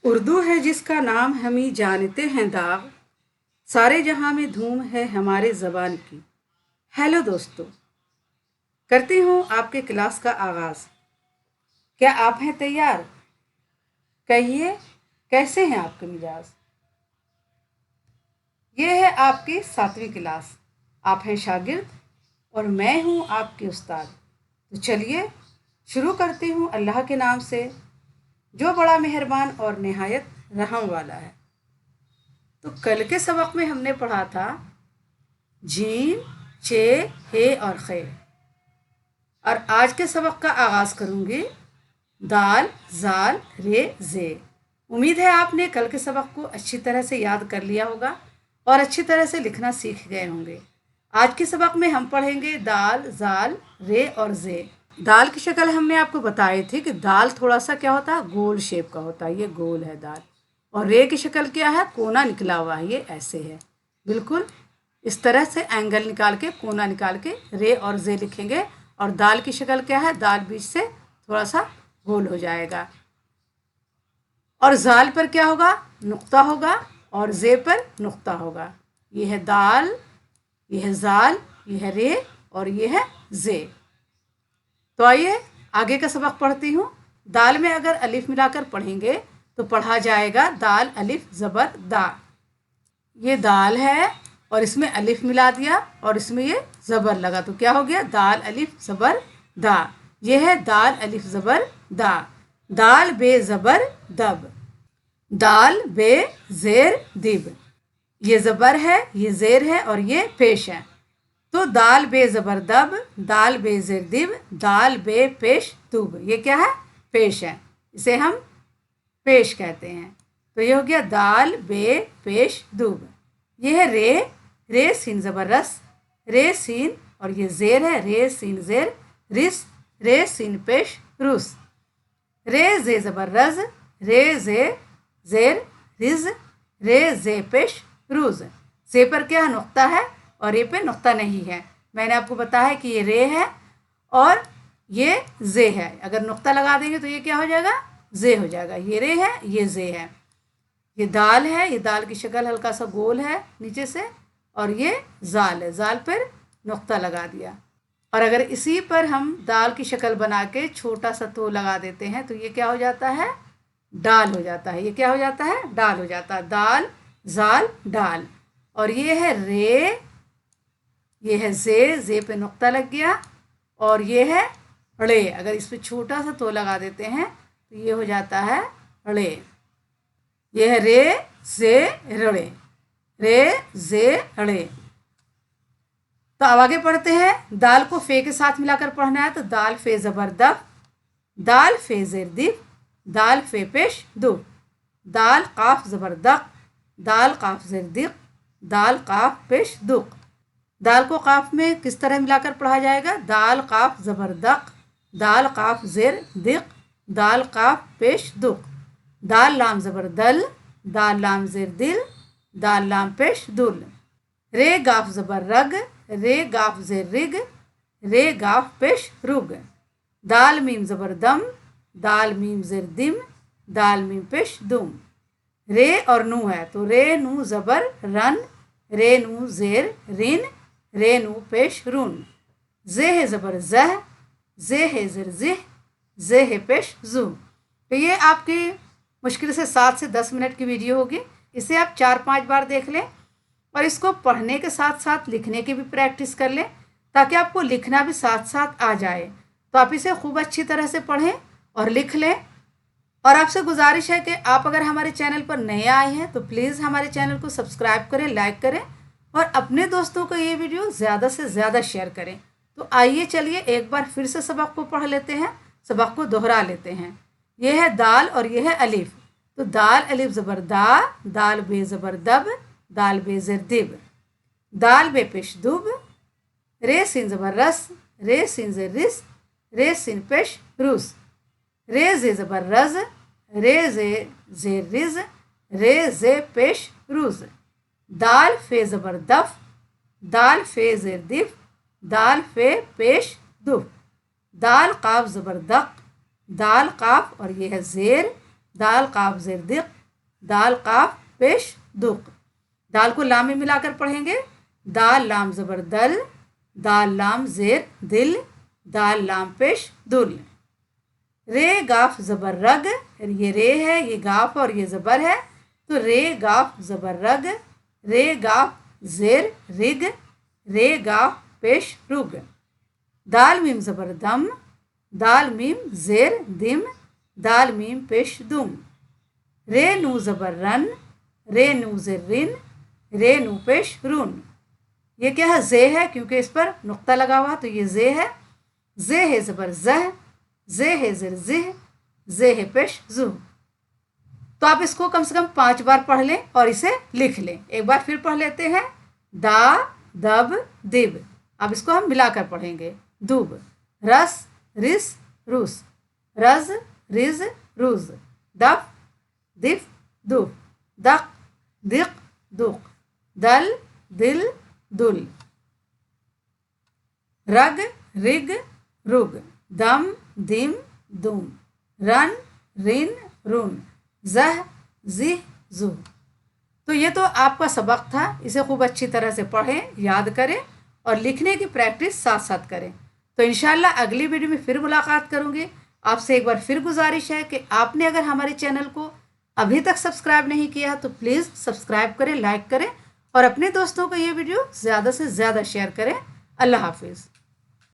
उर्दू है जिसका नाम हम ही जानते हैं दाग, सारे जहां में धूम है हमारे ज़बान की। हेलो दोस्तों, करती हूँ आपके क्लास का आगाज़। क्या आप हैं तैयार? कहिए, कैसे हैं आपके मिजाज? ये है आपकी 7वीं क्लास। आप हैं शागिर्द और मैं हूँ आपकी उस्ताद। तो चलिए शुरू करती हूँ अल्लाह के नाम से, जो बड़ा मेहरबान और निहायत रहम वाला है। तो कल के सबक में हमने पढ़ा था जीम, चे, हे और खे। और आज के सबक का आगाज़ करूँगी दाल, जाल, रे, जे। उम्मीद है आपने कल के सबक को अच्छी तरह से याद कर लिया होगा और अच्छी तरह से लिखना सीख गए होंगे। आज के सबक में हम पढ़ेंगे दाल, जाल, रे और जे। दाल की शक्ल हमने आपको बताई थी कि दाल थोड़ा सा क्या होता है, गोल शेप का होता है, ये गोल है दाल। और रे की शक्ल क्या है, कोना निकला हुआ है, ये ऐसे है। बिल्कुल इस तरह से एंगल निकाल के, कोना निकाल के रे और जे लिखेंगे। और दाल की शक्ल क्या है, दाल बीच से थोड़ा सा गोल हो जाएगा। और जाल पर क्या होगा, नुक्ता होगा, और जे पर नुक्ता होगा। ये है दाल, ये है जाल, ये है रे और ये है जे। तो आइए आगे का सबक पढ़ती हूँ। दाल में अगर अलिफ मिलाकर पढ़ेंगे तो पढ़ा जाएगा दाल अलिफ ज़बर दा। ये दाल है और इसमें अलिफ मिला दिया और इसमें ये ज़बर लगा, तो क्या हो गया, दाल अलिफ ज़बर दा। ये है दाल अलिफ ज़बर दा। दाल बे ज़बर दब, दाल बे ज़ेर दिब। ये ज़बर है, ये ज़ेर है और ये पेश है। तो दाल बे ज़बर दब, दाल बे ज़ेर दिब, दाल बे पेश दुब। ये क्या है, पेश है, इसे हम पेश कहते हैं। तो ये हो गया दाल बे पेश दुब। ये है रे, रे सीन ज़बर रस, रे सीन, और ये ज़ेर है, रे सीन ज़ेर रिस, रे सीन पेश रुस। रे जे ज़बर रज, रे जे ज़ेर रिज, रे जे पेश रुज। जे पर क्या नुक्ता है और रे पे नुक्ता नहीं है। मैंने आपको बताया है कि ये रे है और ये जे है। अगर नुक्ता लगा देंगे तो ये क्या हो जाएगा, जे हो जाएगा। ये रे है, ये जे है। ये दाल है, ये दाल की शक्ल हल्का सा गोल है नीचे से, और ये जाल है, जाल पर नुक्ता लगा दिया। और अगर इसी पर हम दाल की शक्ल बना के छोटा सा तो लगा देते हैं तो ये क्या हो जाता है, डाल हो जाता है। ये क्या हो जाता है, डाल हो जाता है। दाल, जाल, डाल। और ये है रे, ये है जे, जे पे नुक्ता लग गया, और ये है रे। अगर इस पे छोटा सा तो लगा देते हैं तो ये हो जाता है रे। ये है रे जे रे, रे जे रे। तो अब आगे पढ़ते हैं। दाल को फे के साथ मिलाकर पढ़ना है, तो दाल फे ज़बर दफ, दाल फे ज़ेर दिफ, दाल फे पेश दुफ, दाल काफ ज़बर दक, दाल काफ ज़ेर दिक, दाल काफ पेश दुक। दाल को काफ में किस तरह मिलाकर पढ़ा जाएगा, दाल काफ ज़बर दक, दाल काफ ज़ेर दिक, दाल काफ पेश दुक। दाल लाम ज़बर दल, दाल लाम ज़ेर दिल, दाल लाम पेश दुल। रे गाफ ज़बर रग, रे गाफ ज़ेर रिग, रे गाफ पेश रुग। दाल मीम ज़बर दम, दाल मीम ज़ेर दिम, दाल मीम पेश दुम। रे और नू है, तो रे नू ज़बर रन, रे नू ज़ेर रिन, रे नू पेश रुन। जे है ज़बर जह, जे है ज़ेर जिह, जे है पेश जू। तो ये आपकी मुश्किल से 7 से 10 मिनट की वीडियो होगी। इसे आप 4-5 बार देख लें और इसको पढ़ने के साथ साथ लिखने की भी प्रैक्टिस कर लें, ताकि आपको लिखना भी साथ साथ आ जाए। तो आप इसे खूब अच्छी तरह से पढ़ें और लिख लें। और आपसे गुजारिश है कि आप अगर हमारे चैनल पर नए आए हैं तो प्लीज़ हमारे चैनल को सब्सक्राइब करें, लाइक करें और अपने दोस्तों को ये वीडियो ज़्यादा से ज़्यादा शेयर करें। तो आइए चलिए एक बार फिर से सबक को पढ़ लेते हैं, सबक को दोहरा लेते हैं। ये है दाल और ये है अलिफ। तो दाल अलिफ ज़बर दा, दाल बे ज़बर दब, दाल बे ज़ेर दिब, दाल बे पेश दुब। रे सीन ज़बर रस, रे सीन ज़ेर रिस, रे सीन पेश रुस। रे जे ज़बर रज, रे जे ज़ेर रिज, रे जे पेश रुज। दाल फे ज़बर दफ, दाल फे ज़ेर दिफ, दाल फे पेश दुफ। दाल काफ ज़बर दक, दाल काफ और ये है ज़ेर, दाल काफ ज़ेर दिक, दाल काफ पेश दुख। दाल को लाम में मिलाकर पढ़ेंगे। दाल लाम ज़बर दल, दाल लाम ज़ेर दिल, दाल लाम पेश दुल। रे गाफ ज़बर रग, ये रे है, ये गाफ और ये ज़बर है, तो रे गाफ ज़बर रग, रे गाफ ज़ेर रिग, रे गाफ पेश रुग। दाल मीम ज़बर दम, दाल मीम ज़ेर दिम, दाल मीम पेश दुम। रे नू ज़बर रन, रे नू ज़ेर रिन, रे नू पेश रुन। ये क्या है? जे है, क्योंकि इस पर नुक्ता लगा हुआ, तो ये जे है। जे है ज़बर जह, जे है ज़ेर जिह, जे है पेश जुह। तो आप इसको कम से कम 5 बार पढ़ लें और इसे लिख लें। एक बार फिर पढ़ लेते हैं। दा दब दिब, अब इसको हम मिलाकर पढ़ेंगे। दुब, रस रिस रुस, रज रिज रुज, दफ दिफ दुफ, दक दिक दुक, दल दिल दुल, रग रिग रुग, दम दिम दुम, रन रिन रुन, जह जिह जुह। तो ये तो आपका सबक था। इसे खूब अच्छी तरह से पढ़ें, याद करें और लिखने की प्रैक्टिस साथ साथ करें। तो इंशाल्लाह अगली वीडियो में फिर मुलाकात करूँगी। आपसे एक बार फिर गुजारिश है कि आपने अगर हमारे चैनल को अभी तक सब्सक्राइब नहीं किया तो प्लीज़ सब्सक्राइब करें, लाइक करें और अपने दोस्तों को ये वीडियो ज़्यादा से ज़्यादा शेयर करें। अल्लाह हाफिज़।